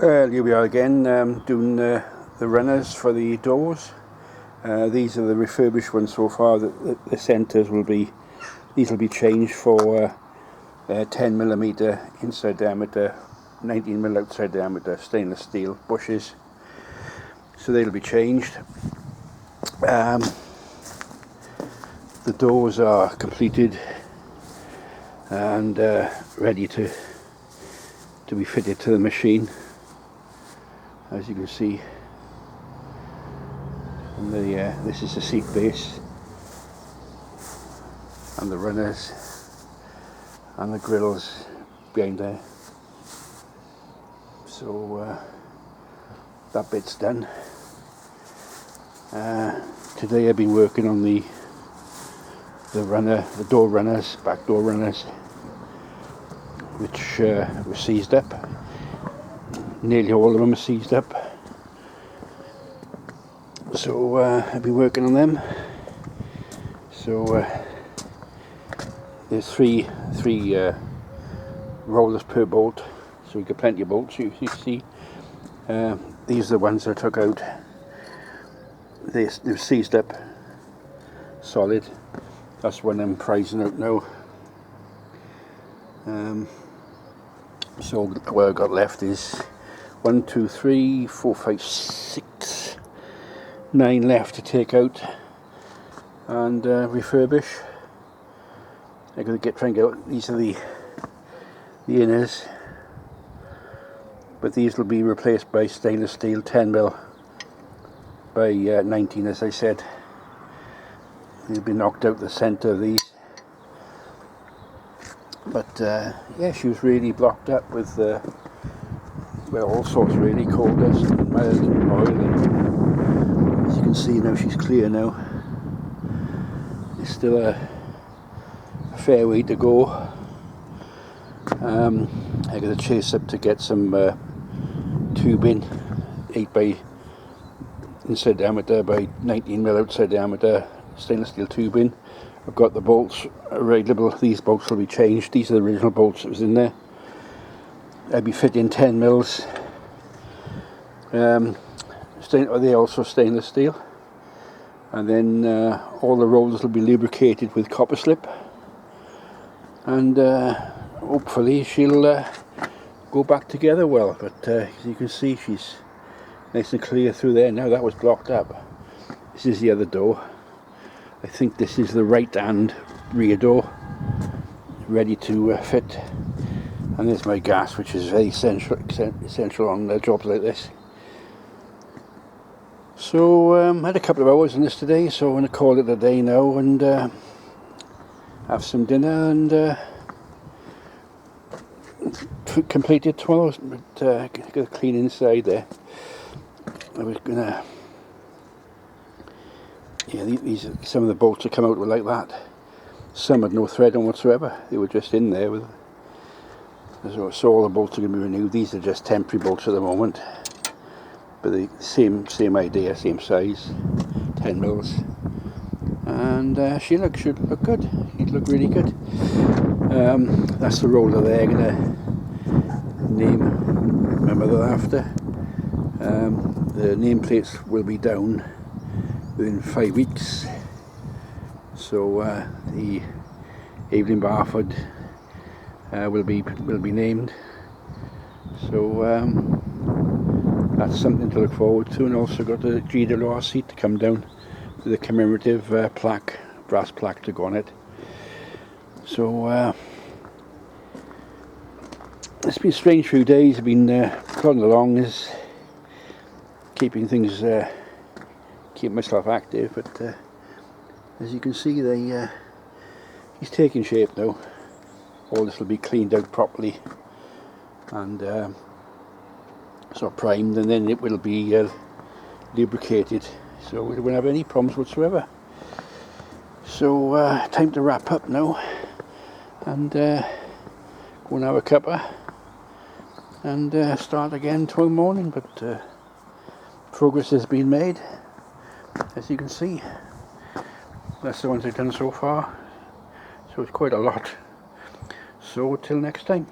Well, here we are again, doing the runners for the doors. These are the refurbished ones so far. The centres will be, these will be changed for 10mm inside diameter, 19mm outside diameter stainless steel bushes. So they'll be changed. The doors are completed and ready to be fitted to the machine. As you can see, and this is the seat base and the runners and the grills behind there. So that bit's done. Today I've been working on the door runners, back door runners, which were seized up. Nearly all of them are seized up. So I've been working on them. So there's three rollers per bolt, so we get plenty of bolts. You see, these are the ones I took out. They're seized up, solid. That's one I'm prizing out now. So what I've got left is 1, 2, 3, 4, 5, 6, 9 left to take out and refurbish. I'm going to try and get out. These are the inners, but these will be replaced by stainless steel 10mm by 19, as I said. They'll be knocked out the centre of these. But yeah, she was really blocked up with well, all sorts really, coal dust and mud and oil, and as you can see now she's clear now. There's still a fair way to go. I got to chase up to get some tubing, 8 by inside diameter by 19mm outside diameter stainless steel tubing. I've got the bolts available. These bolts will be changed. These are the original bolts that was in there. I'll be fitting 10mm. They're also stainless steel, and then all the rollers will be lubricated with copper slip, and hopefully she'll go back together well. But as you can see, she's nice and clear through there now. That was blocked up. This is the other door. I think this is the right hand rear door, ready to fit. And there's my gas, which is very essential on jobs like this. So I had a couple of hours on this today, so I'm going to call it a day now and have some dinner and complete it tomorrow. But got to clean inside there. I was gonna, yeah, these some of the bolts that come out were like that. Some had no thread on whatsoever. They were just in there with. So all the bolts are going to be renewed. These are just temporary bolts at the moment, but the same idea, same size, 10mm, and should look good. It'd look really good. That's the roller there. I'm gonna name my mother after. The nameplates will be down within 5 weeks. So the Evelyn Barford will be named. So that's something to look forward to, and also got the GWR seat to come down with a commemorative plaque, brass plaque to go on it. So it's been a strange few days. I've been plodding along, is keeping things, keep myself active, but as you can see, he's taking shape now. All this will be cleaned out properly and sort of primed, and then it will be lubricated, so we won't have any problems whatsoever. So time to wrap up now and go and have a cuppa and start again tomorrow morning. But progress has been made, as you can see. That's the ones I've done so far, so it's quite a lot. So till next time.